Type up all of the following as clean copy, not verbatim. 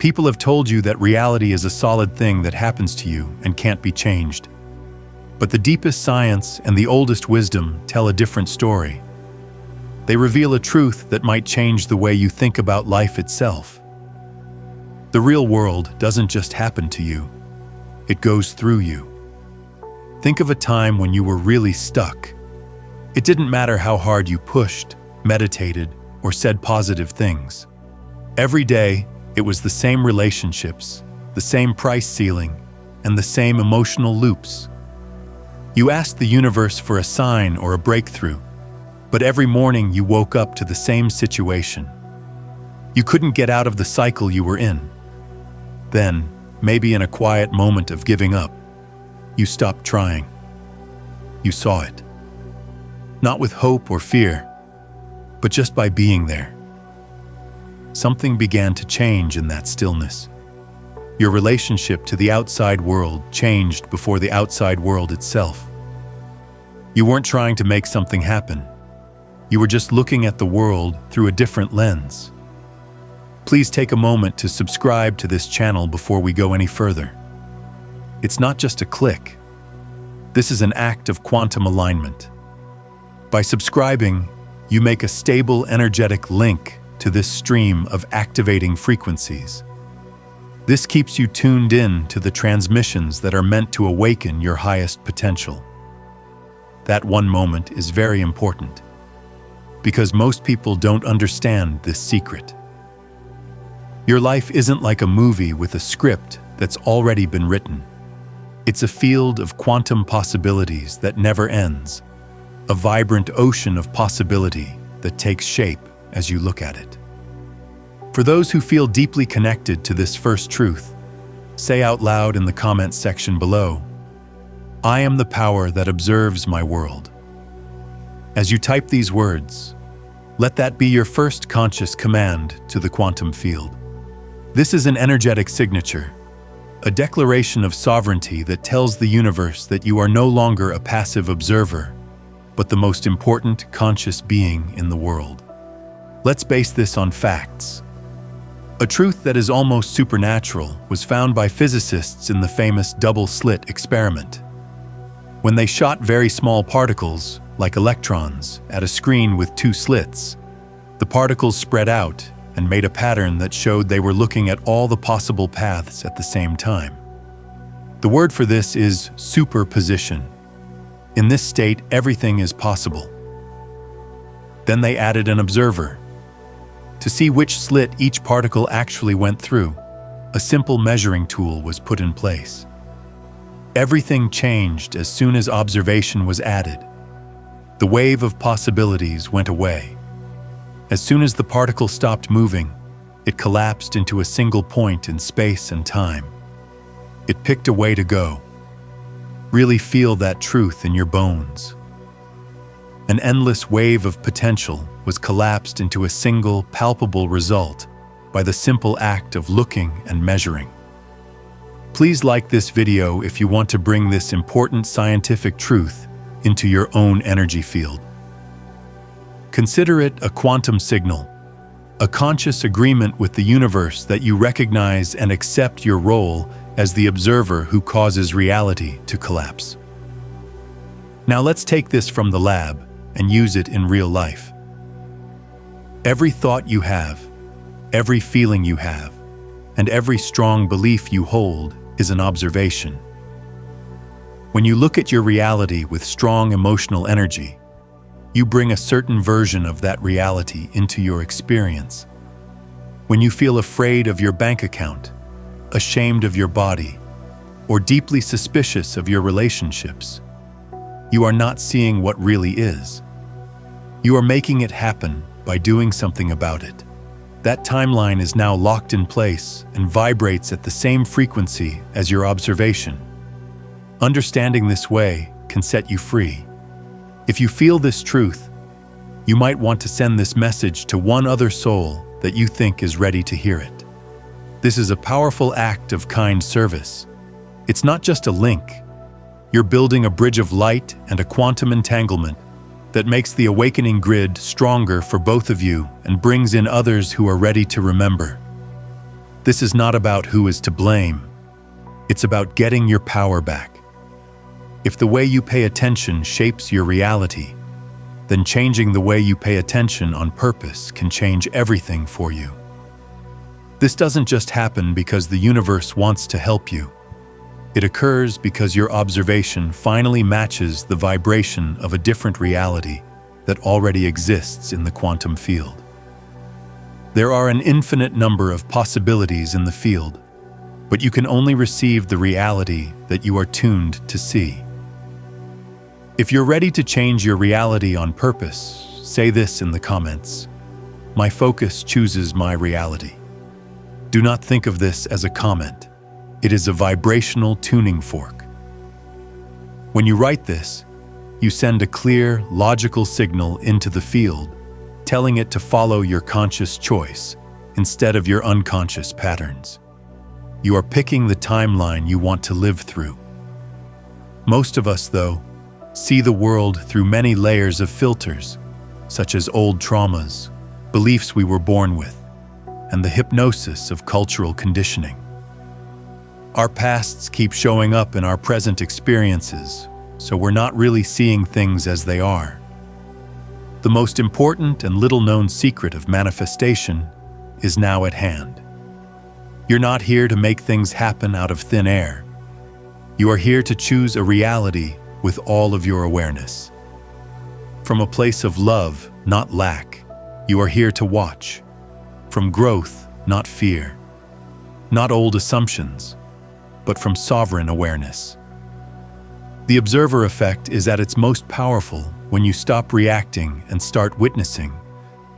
People have told you that reality is a solid thing that happens to you and can't be changed. But the deepest science and the oldest wisdom tell a different story. They reveal a truth that might change the way you think about life itself. The real world doesn't just happen to you, it goes through you. Think of a time when you were really stuck. It didn't matter how hard you pushed, meditated, or said positive things. Every day, it was the same relationships, the same price ceiling, and the same emotional loops. You asked the universe for a sign or a breakthrough, but every morning you woke up to the same situation. You couldn't get out of the cycle you were in. Then, maybe in a quiet moment of giving up, you stopped trying. You saw it. Not with hope or fear, but just by being there. Something began to change in that stillness. Your relationship to the outside world changed before the outside world itself. You weren't trying to make something happen. You were just looking at the world through a different lens. Please take a moment to subscribe to this channel before we go any further. It's not just a click. This is an act of quantum alignment. By subscribing, you make a stable, energetic link to this stream of activating frequencies. This keeps you tuned in to the transmissions that are meant to awaken your highest potential. That one moment is very important, because most people don't understand this secret. Your life isn't like a movie with a script that's already been written. It's a field of quantum possibilities that never ends, a vibrant ocean of possibility that takes shape as you look at it. For those who feel deeply connected to this first truth, say out loud in the comments section below, "I am the power that observes my world." As you type these words, let that be your first conscious command to the quantum field. This is an energetic signature, a declaration of sovereignty that tells the universe that you are no longer a passive observer, but the most important conscious being in the world. Let's base this on facts. A truth that is almost supernatural was found by physicists in the famous double-slit experiment. When they shot very small particles, like electrons, at a screen with two slits, the particles spread out and made a pattern that showed they were looking at all the possible paths at the same time. The word for this is superposition. In this state, everything is possible. Then they added an observer. To see which slit each particle actually went through, a simple measuring tool was put in place. Everything changed as soon as observation was added. The wave of possibilities went away. As soon as the particle stopped moving, it collapsed into a single point in space and time. It picked a way to go. Really feel that truth in your bones. An endless wave of potential was collapsed into a single, palpable result by the simple act of looking and measuring. Please like this video if you want to bring this important scientific truth into your own energy field. Consider it a quantum signal, a conscious agreement with the universe that you recognize and accept your role as the observer who causes reality to collapse. Now let's take this from the lab and use it in real life. Every thought you have, every feeling you have, and every strong belief you hold is an observation. When you look at your reality with strong emotional energy, you bring a certain version of that reality into your experience. When you feel afraid of your bank account, ashamed of your body, or deeply suspicious of your relationships, you are not seeing what really is. You are making it happen by doing something about it. That timeline is now locked in place and vibrates at the same frequency as your observation. Understanding this way can set you free. If you feel this truth, you might want to send this message to one other soul that you think is ready to hear it. This is a powerful act of kind service. It's not just a link. You're building a bridge of light and a quantum entanglement that makes the awakening grid stronger for both of you and brings in others who are ready to remember. This is not about who is to blame. It's about getting your power back. If the way you pay attention shapes your reality, then changing the way you pay attention on purpose can change everything for you. This doesn't just happen because the universe wants to help you. It occurs because your observation finally matches the vibration of a different reality that already exists in the quantum field. There are an infinite number of possibilities in the field, but you can only receive the reality that you are tuned to see. If you're ready to change your reality on purpose, say this in the comments: "My focus chooses my reality." Do not think of this as a comment. It is a vibrational tuning fork. When you write this, you send a clear, logical signal into the field, telling it to follow your conscious choice instead of your unconscious patterns. You are picking the timeline you want to live through. Most of us, though, see the world through many layers of filters, such as old traumas, beliefs we were born with, and the hypnosis of cultural conditioning. Our pasts keep showing up in our present experiences, so we're not really seeing things as they are. The most important and little-known secret of manifestation is now at hand. You're not here to make things happen out of thin air. You are here to choose a reality with all of your awareness. From a place of love, not lack, you are here to watch. From growth, not fear. Not old assumptions, but from sovereign awareness. The observer effect is at its most powerful when you stop reacting and start witnessing,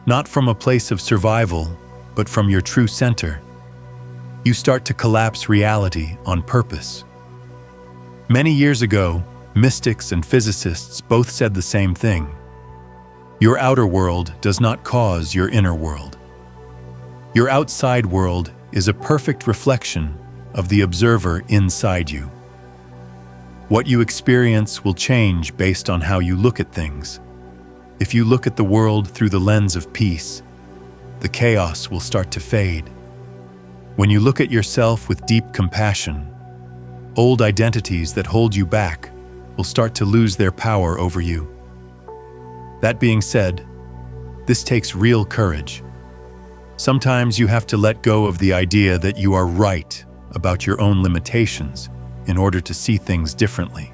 not from a place of survival, but from your true center. You start to collapse reality on purpose. Many years ago, mystics and physicists both said the same thing. Your outer world does not cause your inner world. Your outside world is a perfect reflection of the observer inside you. What you experience will change based on how you look at things. If you look at the world through the lens of peace, the chaos will start to fade. When you look at yourself with deep compassion, old identities that hold you back will start to lose their power over you. That being said, this takes real courage. Sometimes you have to let go of the idea that you are right about your own limitations in order to see things differently.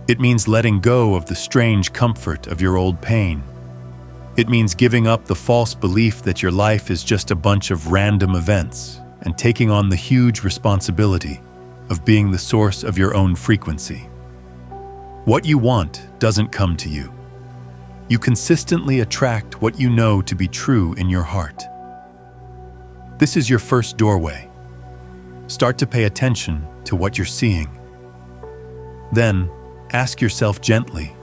It means letting go of the strange comfort of your old pain. It means giving up the false belief that your life is just a bunch of random events and taking on the huge responsibility of being the source of your own frequency. What you want doesn't come to you. You consistently attract what you know to be true in your heart. This is your first doorway. Start to pay attention to what you're seeing. Then, ask yourself gently,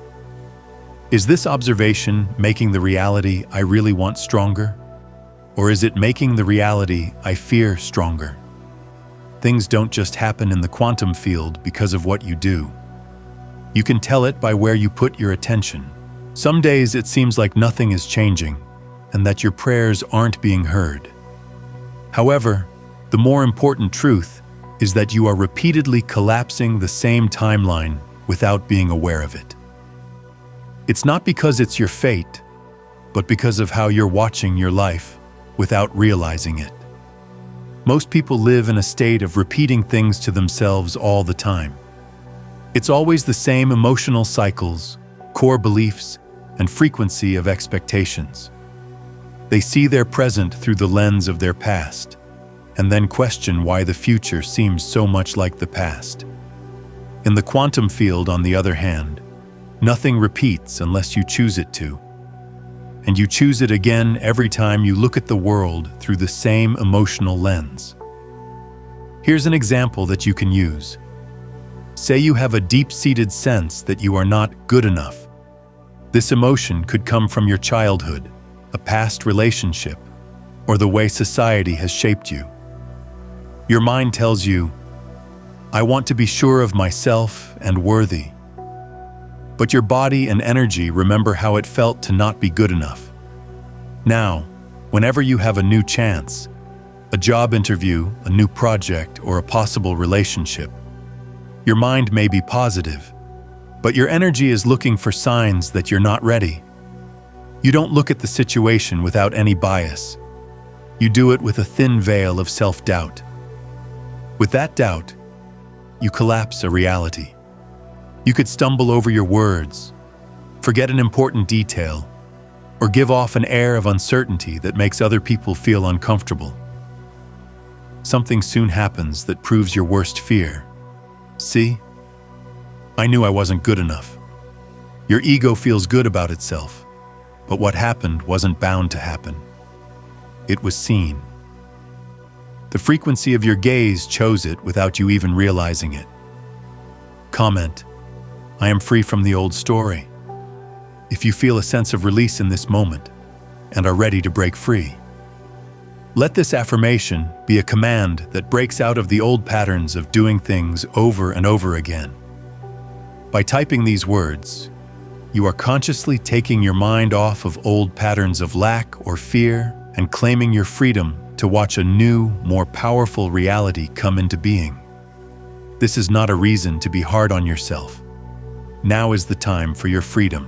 is this observation making the reality I really want stronger? Or is it making the reality I fear stronger? Things don't just happen in the quantum field because of what you do. You can tell it by where you put your attention. Some days it seems like nothing is changing and that your prayers aren't being heard. However, the more important truth is that you are repeatedly collapsing the same timeline without being aware of it. It's not because it's your fate, but because of how you're watching your life without realizing it. Most people live in a state of repeating things to themselves all the time. It's always the same emotional cycles, core beliefs, and frequency of expectations. They see their present through the lens of their past, and then question why the future seems so much like the past. In the quantum field, on the other hand, nothing repeats unless you choose it to. And you choose it again every time you look at the world through the same emotional lens. Here's an example that you can use. Say you have a deep-seated sense that you are not good enough. This emotion could come from your childhood, a past relationship, or the way society has shaped you. Your mind tells you, I want to be sure of myself and worthy. But your body and energy remember how it felt to not be good enough. Now, whenever you have a new chance, A job interview, a new project, or a possible relationship. Your mind may be positive, but your energy is looking for signs that you're not ready. You don't look at the situation without any bias. You do it with a thin veil of self-doubt. With that doubt, you collapse a reality. You could stumble over your words, forget an important detail, or give off an air of uncertainty that makes other people feel uncomfortable. Something soon happens that proves your worst fear. See? I knew I wasn't good enough. Your ego feels good about itself, but what happened wasn't bound to happen. It was seen. The frequency of your gaze chose it without you even realizing it. Comment: I am free from the old story. If you feel a sense of release in this moment and are ready to break free, let this affirmation be a command that breaks out of the old patterns of doing things over and over again. By typing these words, you are consciously taking your mind off of old patterns of lack or fear and claiming your freedom to watch a new, more powerful reality come into being. This is not a reason to be hard on yourself. Now is the time for your freedom.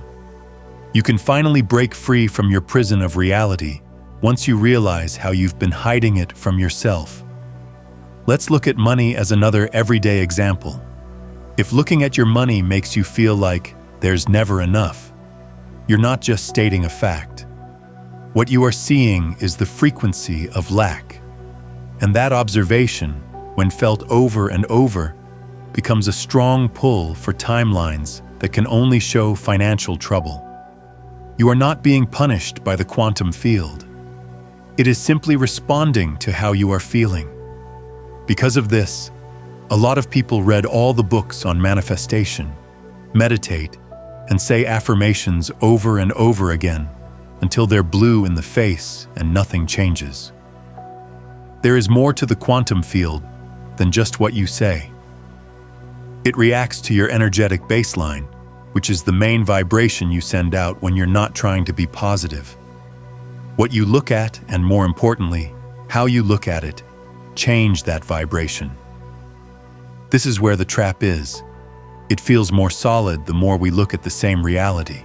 You can finally break free from your prison of reality once you realize how you've been hiding it from yourself. Let's look at money as another everyday example. If looking at your money makes you feel like there's never enough, you're not just stating a fact. What you are seeing is the frequency of lack. And that observation, when felt over and over, becomes a strong pull for timelines that can only show financial trouble. You are not being punished by the quantum field. It is simply responding to how you are feeling. Because of this, a lot of people read all the books on manifestation, meditate, and say affirmations over and over again until they're blue in the face and nothing changes. There is more to the quantum field than just what you say. It reacts to your energetic baseline, which is the main vibration you send out when you're not trying to be positive. What you look at, and more importantly, how you look at it, change that vibration. This is where the trap is. It feels more solid the more we look at the same reality.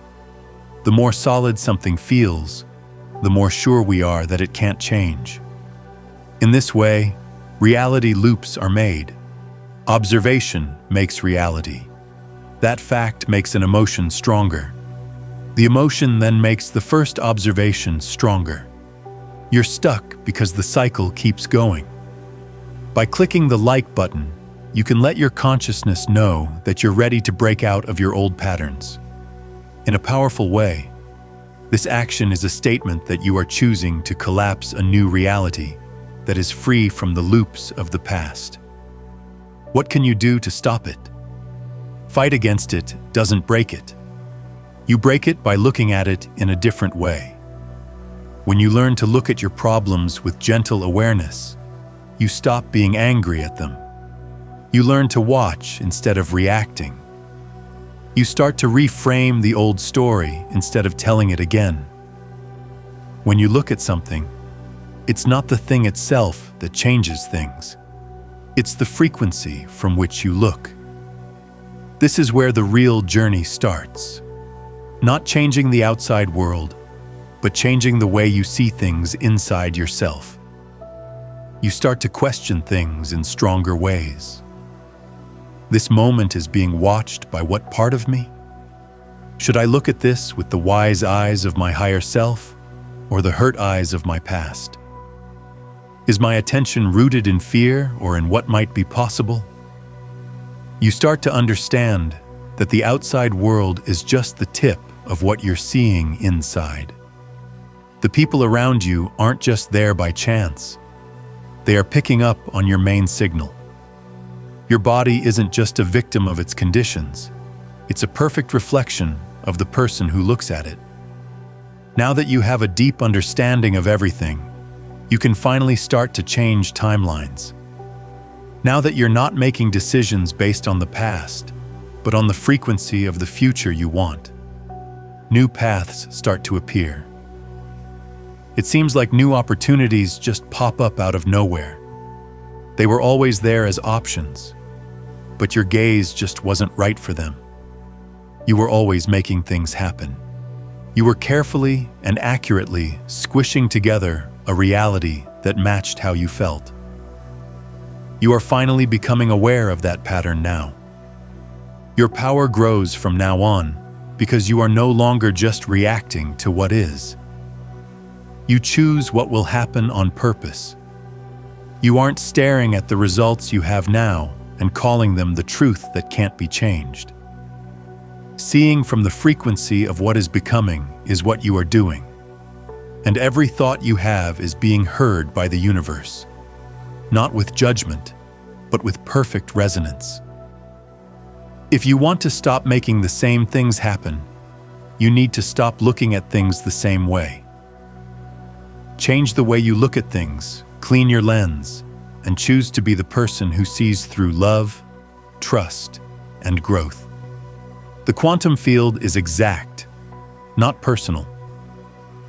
The more solid something feels, the more sure we are that it can't change. In this way, reality loops are made. Observation makes reality. That fact makes an emotion stronger. The emotion then makes the first observation stronger. You're stuck because the cycle keeps going. By clicking the like button, you can let your consciousness know that you're ready to break out of your old patterns. In a powerful way, this action is a statement that you are choosing to collapse a new reality that is free from the loops of the past. What can you do to stop it? Fight against it doesn't break it. You break it by looking at it in a different way. When you learn to look at your problems with gentle awareness, you stop being angry at them. You learn to watch instead of reacting. You start to reframe the old story instead of telling it again. When you look at something, it's not the thing itself that changes things. It's the frequency from which you look. This is where the real journey starts. Not changing the outside world, but changing the way you see things inside yourself. You start to question things in stronger ways. This moment is being watched by what part of me? Should I look at this with the wise eyes of my higher self or the hurt eyes of my past? Is my attention rooted in fear or in what might be possible? You start to understand that the outside world is just the tip of what you're seeing inside. The people around you aren't just there by chance. They are picking up on your main signal. Your body isn't just a victim of its conditions. It's a perfect reflection of the person who looks at it. Now that you have a deep understanding of everything, you can finally start to change timelines. Now that you're not making decisions based on the past, but on the frequency of the future you want, new paths start to appear. It seems like new opportunities just pop up out of nowhere. They were always there as options, but your gaze just wasn't right for them. You were always making things happen. You were carefully and accurately squishing together a reality that matched how you felt. You are finally becoming aware of that pattern now. Your power grows from now on because you are no longer just reacting to what is. You choose what will happen on purpose. You aren't staring at the results you have now and calling them the truth that can't be changed. Seeing from the frequency of what is becoming is what you are doing. And every thought you have is being heard by the universe, not with judgment, but with perfect resonance. If you want to stop making the same things happen, you need to stop looking at things the same way. Change the way you look at things, clean your lens, and choose to be the person who sees through love, trust, and growth. The quantum field is exact, not personal.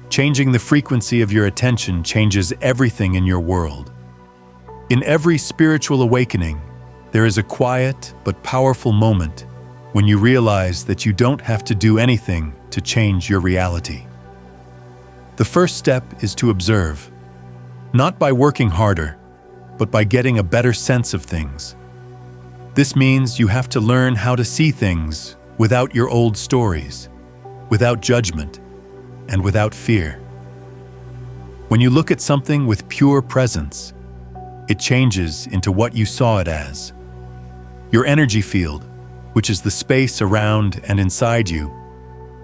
Changing the frequency of your attention changes everything in your world. In every spiritual awakening, there is a quiet but powerful moment when you realize that you don't have to do anything to change your reality. The first step is to observe, not by working harder, but by getting a better sense of things. This means you have to learn how to see things without your old stories, without judgment, and without fear. When you look at something with pure presence, it changes into what you saw it as. Your energy field, which is the space around and inside you,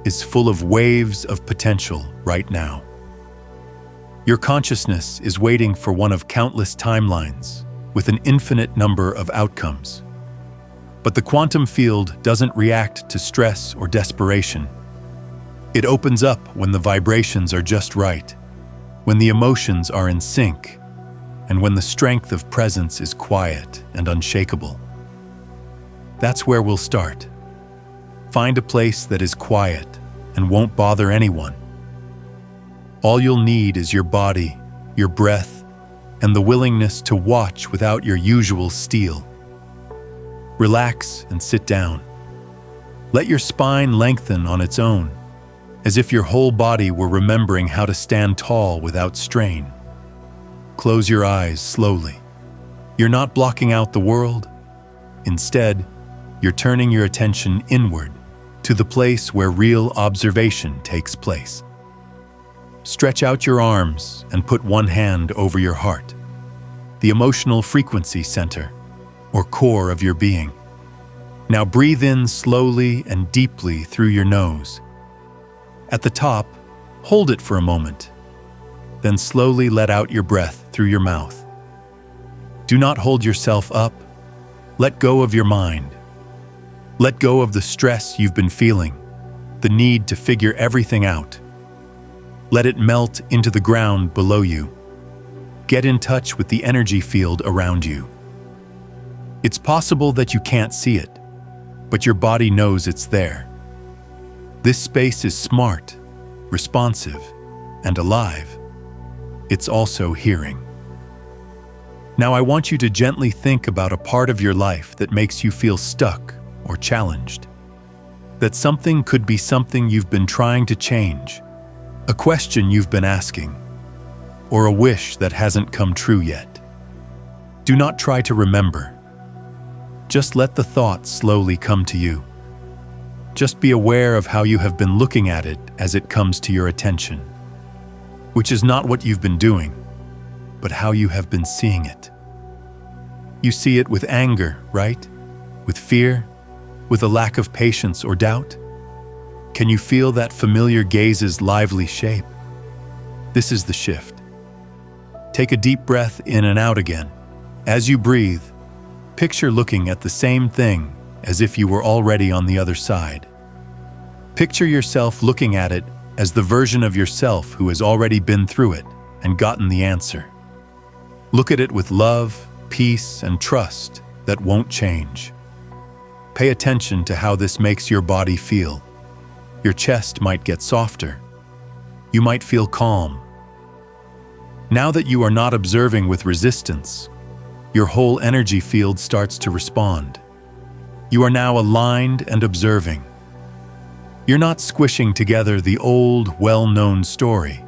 is full of waves of potential right now. Your consciousness is waiting for one of countless timelines with an infinite number of outcomes. But the quantum field doesn't react to stress or desperation. It opens up when the vibrations are just right, when the emotions are in sync, and when the strength of presence is quiet and unshakable. That's where we'll start. Find a place that is quiet and won't bother anyone. All you'll need is your body, your breath, and the willingness to watch without your usual steel. Relax and sit down. Let your spine lengthen on its own, as if your whole body were remembering how to stand tall without strain. Close your eyes slowly. You're not blocking out the world. Instead, you're turning your attention inward to the place where real observation takes place. Stretch out your arms and put one hand over your heart, the emotional frequency center, or core of your being. Now breathe in slowly and deeply through your nose. At the top, hold it for a moment. Then slowly let out your breath through your mouth. Do not hold yourself up. Let go of your mind. Let go of the stress you've been feeling, the need to figure everything out. Let it melt into the ground below you. Get in touch with the energy field around you. It's possible that you can't see it, but your body knows it's there. This space is smart, responsive, and alive. It's also hearing. Now I want you to gently think about a part of your life that makes you feel stuck or challenged. That something could be something you've been trying to change, a question you've been asking, or a wish that hasn't come true yet. Do not try to remember. Just let the thought slowly come to you. Just be aware of how you have been looking at it as it comes to your attention, which is not what you've been doing, but how you have been seeing it. You see it with anger, right? With fear? With a lack of patience or doubt? Can you feel that familiar gaze's lively shape? This is the shift. Take a deep breath in and out again. As you breathe, picture looking at the same thing as if you were already on the other side. Picture yourself looking at it as the version of yourself who has already been through it and gotten the answer. Look at it with love, peace, and trust that won't change. Pay attention to how this makes your body feel. Your chest might get softer. You might feel calm, Now that you are not observing with resistance, your whole energy field starts to respond. You are now aligned and observing. You're not squishing together the old, well-known story.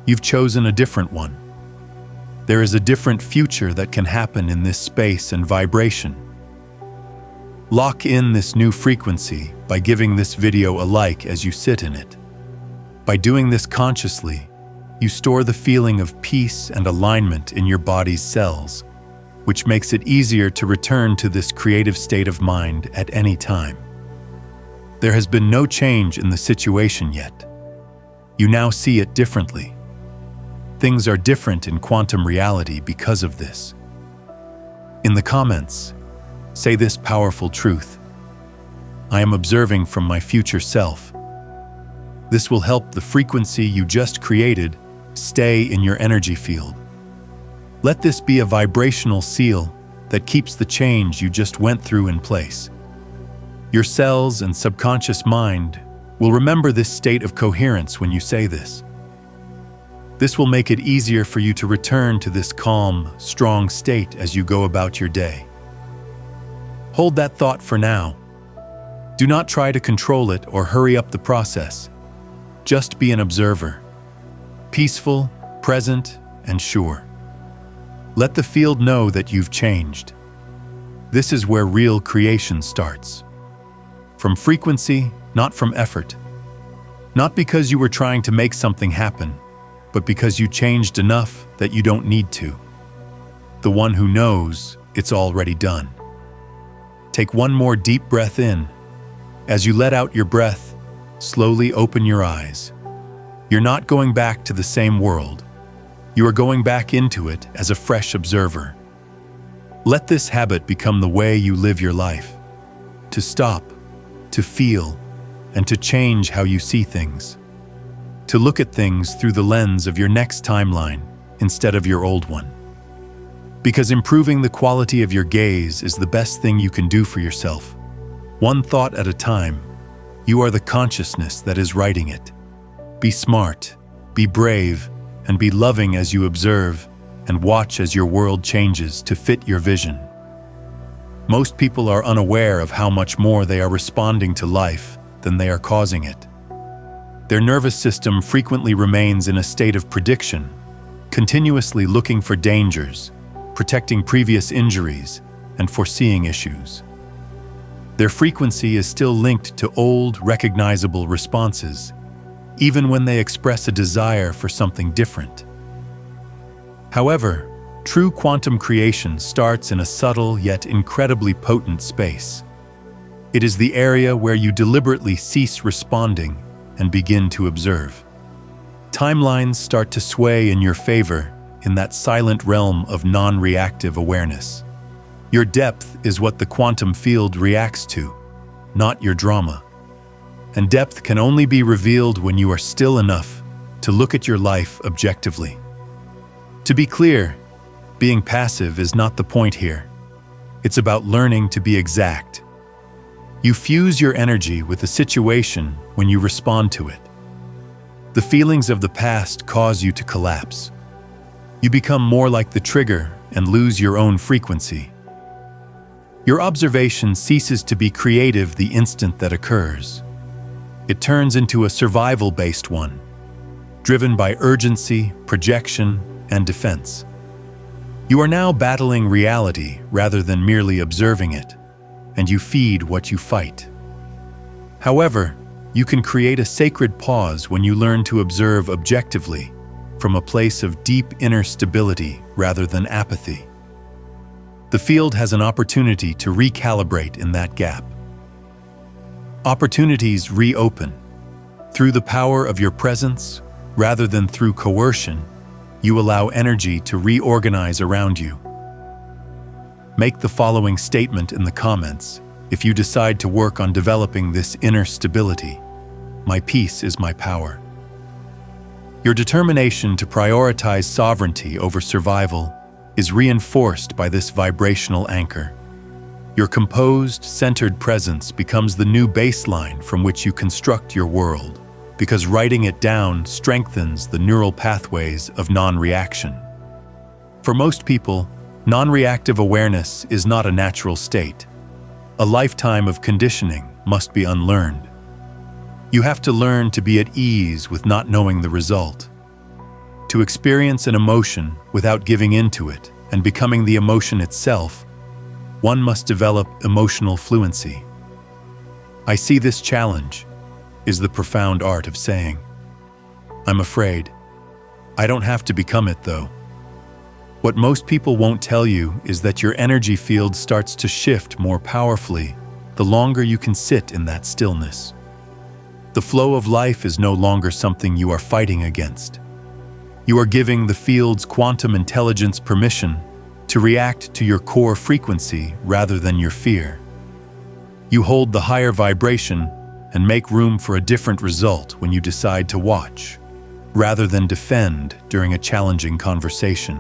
You've chosen a different one. There is a different future that can happen in this space and vibration. Lock in this new frequency by giving this video a like as you sit in it. By doing this consciously, you store the feeling of peace and alignment in your body's cells, which makes it easier to return to this creative state of mind at any time. There has been no change in the situation yet. You now see it differently. Things are different in quantum reality because of this. In the comments, say this powerful truth: I am observing from my future self. This will help the frequency you just created stay in your energy field. Let this be a vibrational seal that keeps the change you just went through in place. Your cells and subconscious mind will remember this state of coherence when you say this. This will make it easier for you to return to this calm, strong state as you go about your day. Hold that thought for now. Do not try to control it or hurry up the process. Just be an observer, peaceful, present, and sure. Let the field know that you've changed. This is where real creation starts. From frequency, not from effort. Not because you were trying to make something happen, but because you changed enough that you don't need to. The one who knows, it's already done. Take one more deep breath in. As you let out your breath, slowly open your eyes. You're not going back to the same world. You are going back into it as a fresh observer. Let this habit become the way you live your life. To stop, to feel, and to change how you see things. To look at things through the lens of your next timeline instead of your old one. Because improving the quality of your gaze is the best thing you can do for yourself. One thought at a time. You are the consciousness that is writing it. Be smart, be brave, and be loving as you observe and watch as your world changes to fit your vision. Most people are unaware of how much more they are responding to life than they are causing it. Their nervous system frequently remains in a state of prediction, continuously looking for dangers, protecting previous injuries, and foreseeing issues. Their frequency is still linked to old, recognizable responses, even when they express a desire for something different. However, true quantum creation starts in a subtle yet incredibly potent space. It is the area where you deliberately cease responding and begin to observe. Timelines start to sway in your favor in that silent realm of non-reactive awareness. Your depth is what the quantum field reacts to, not your drama. And depth can only be revealed when you are still enough to look at your life objectively. To be clear, being passive is not the point here. It's about learning to be exact. You fuse your energy with the situation when you respond to it. The feelings of the past cause you to collapse. You become more like the trigger and lose your own frequency. Your observation ceases to be creative the instant that occurs. It turns into a survival-based one, driven by urgency, projection, and defense. You are now battling reality rather than merely observing it, and you feed what you fight. However, you can create a sacred pause when you learn to observe objectively from a place of deep inner stability rather than apathy. The field has an opportunity to recalibrate in that gap. Opportunities reopen. Through the power of your presence, rather than through coercion, you allow energy to reorganize around you. Make the following statement in the comments if you decide to work on developing this inner stability. My peace is my power. Your determination to prioritize sovereignty over survival is reinforced by this vibrational anchor. Your composed, centered presence becomes the new baseline from which you construct your world. because writing it down strengthens the neural pathways of non-reaction. For most people, non-reactive awareness is not a natural state. A lifetime of conditioning must be unlearned. You have to learn to be at ease with not knowing the result, to experience an emotion without giving into it and becoming the emotion itself. One must develop emotional fluency. I see this challenge is the profound art of saying, "I'm afraid." I don't have to become it, though. What most people won't tell you is that your energy field starts to shift more powerfully the longer you can sit in that stillness. The flow of life is no longer something you are fighting against. You are giving the field's quantum intelligence permission to react to your core frequency rather than your fear. You hold the higher vibration and make room for a different result when you decide to watch, rather than defend during a challenging conversation.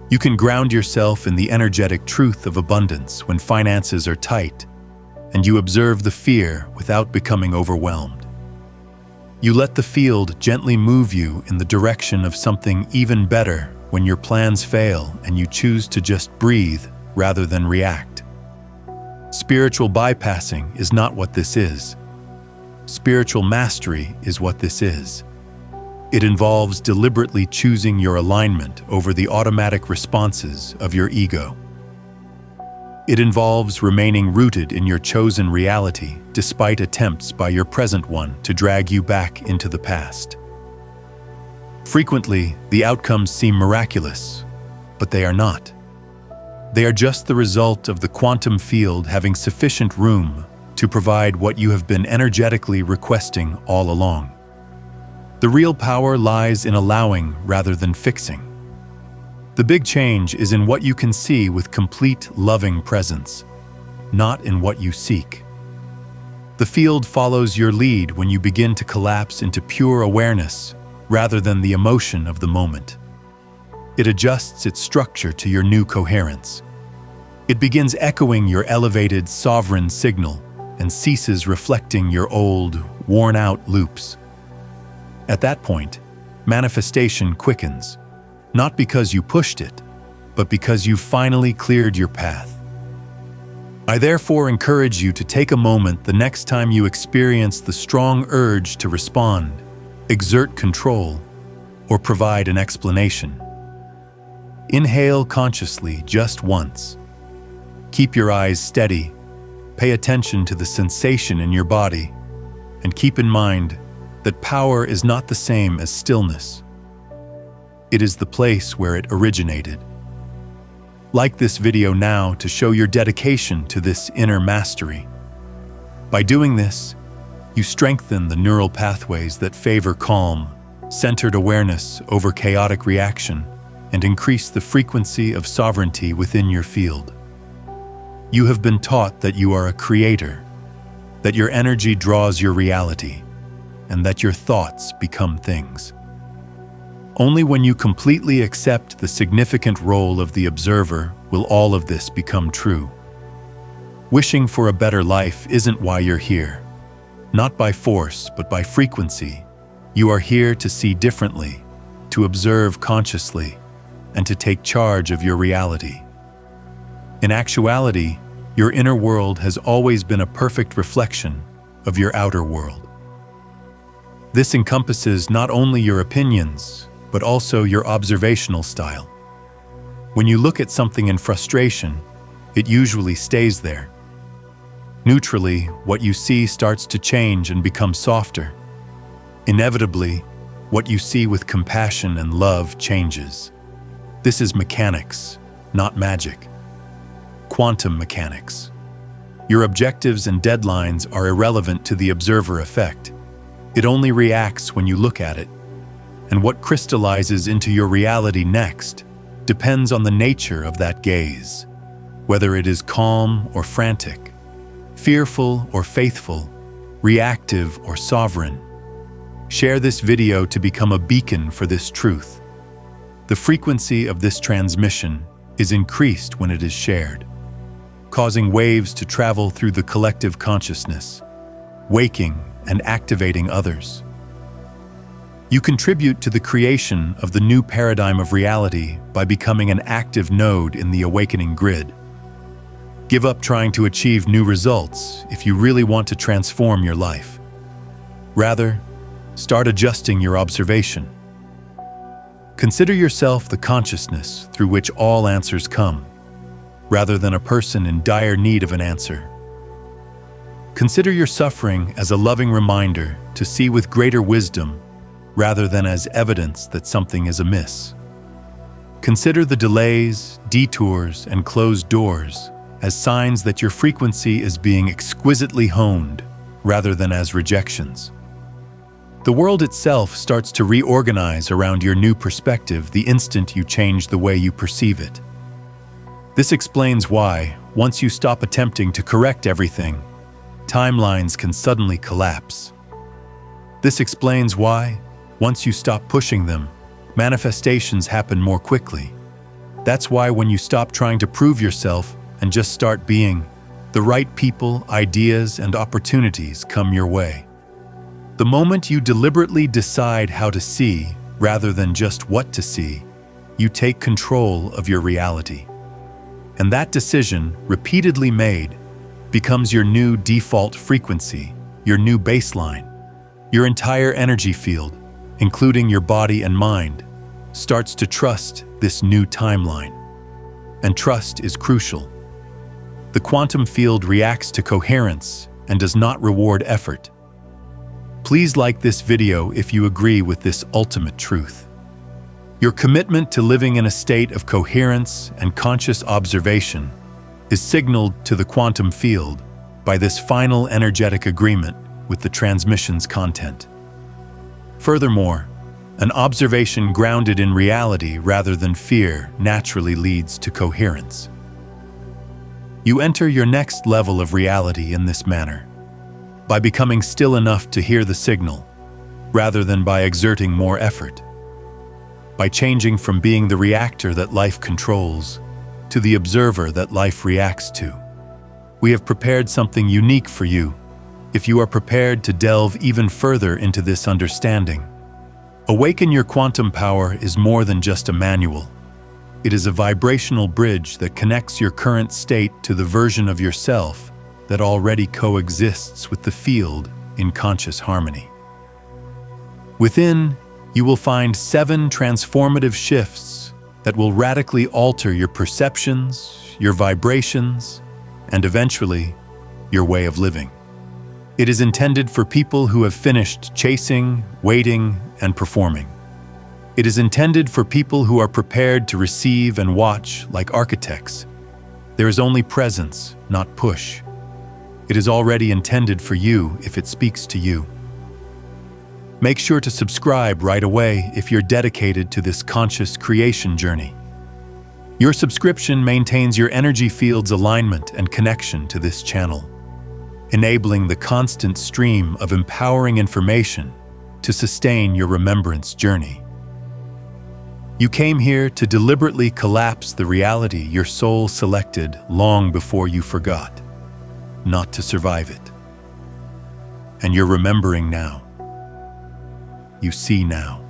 You can ground yourself in the energetic truth of abundance when finances are tight, and you observe the fear without becoming overwhelmed. You let the field gently move you in the direction of something even better when your plans fail and you choose to just breathe rather than react. Spiritual bypassing is not what this is. Spiritual mastery is what this is. It involves deliberately choosing your alignment over the automatic responses of your ego. It involves remaining rooted in your chosen reality despite attempts by your present one to drag you back into the past. Frequently, the outcomes seem miraculous, but they are not. They are just the result of the quantum field having sufficient room to provide what you have been energetically requesting all along. The real power lies in allowing rather than fixing. The big change is in what you can see with complete, loving presence, not in what you seek. The field follows your lead when you begin to collapse into pure awareness rather than the emotion of the moment. It adjusts its structure to your new coherence. It begins echoing your elevated, sovereign signal and ceases reflecting your old, worn-out loops. At that point, manifestation quickens, not because you pushed it, but because you finally cleared your path. I therefore encourage you to take a moment the next time you experience the strong urge to respond, exert control, or provide an explanation. Inhale consciously just once. Keep your eyes steady, pay attention to the sensation in your body, and keep in mind that power is not the same as stillness. It is the place where it originated. Like this video now to show your dedication to this inner mastery. By doing this, you strengthen the neural pathways that favor calm, centered awareness over chaotic reaction, and increase the frequency of sovereignty within your field. You have been taught that you are a creator, that your energy draws your reality, and that your thoughts become things. Only when you completely accept the significant role of the observer will all of this become true. Wishing for a better life isn't why you're here. Not by force, but by frequency. You are here to see differently, to observe consciously, and to take charge of your reality. In actuality, your inner world has always been a perfect reflection of your outer world. This encompasses not only your opinions, but also your observational style. When you look at something in frustration, it usually stays there. Neutrally, what you see starts to change and become softer. Inevitably, what you see with compassion and love changes. This is mechanics, not magic. Quantum mechanics. Your objectives and deadlines are irrelevant to the observer effect. It only reacts when you look at it. And what crystallizes into your reality next depends on the nature of that gaze, whether it is calm or frantic, fearful or faithful, reactive or sovereign. Share this video to become a beacon for this truth. The frequency of this transmission is increased when it is shared, causing waves to travel through the collective consciousness, waking and activating others. You contribute to the creation of the new paradigm of reality by becoming an active node in the awakening grid. Give up trying to achieve new results if you really want to transform your life. Rather, start adjusting your observation. Consider yourself the consciousness through which all answers come, rather than a person in dire need of an answer. Consider your suffering as a loving reminder to see with greater wisdom rather than as evidence that something is amiss. Consider the delays, detours, and closed doors as signs that your frequency is being exquisitely honed rather than as rejections. The world itself starts to reorganize around your new perspective the instant you change the way you perceive it. This explains why, once you stop attempting to correct everything, timelines can suddenly collapse. This explains why, once you stop pushing them, manifestations happen more quickly. That's why when you stop trying to prove yourself and just start being, the right people, ideas, and opportunities come your way. The moment you deliberately decide how to see, rather than just what to see, you take control of your reality. And that decision, repeatedly made, becomes your new default frequency, your new baseline. Your entire energy field, including your body and mind, starts to trust this new timeline. And trust is crucial. The quantum field reacts to coherence and does not reward effort. Please like this video if you agree with this ultimate truth. Your commitment to living in a state of coherence and conscious observation is signaled to the quantum field by this final energetic agreement with the transmission's content. Furthermore, an observation grounded in reality rather than fear naturally leads to coherence. You enter your next level of reality in this manner, by becoming still enough to hear the signal, rather than by exerting more effort. By changing from being the reactor that life controls to the observer that life reacts to. We have prepared something unique for you, if you are prepared to delve even further into this understanding. Awaken Your Quantum Power is more than just a manual. It is a vibrational bridge that connects your current state to the version of yourself that already coexists with the field in conscious harmony. Within, you will find 7 transformative shifts that will radically alter your perceptions, your vibrations, and eventually, your way of living. It is intended for people who have finished chasing, waiting, and performing. It is intended for people who are prepared to receive and watch like architects. There is only presence, not push. It is already intended for you if it speaks to you. Make sure to subscribe right away if you're dedicated to this conscious creation journey. Your subscription maintains your energy field's alignment and connection to this channel, enabling the constant stream of empowering information to sustain your remembrance journey. You came here to deliberately collapse the reality your soul selected long before you forgot, not to survive it. And you're remembering now. You see now.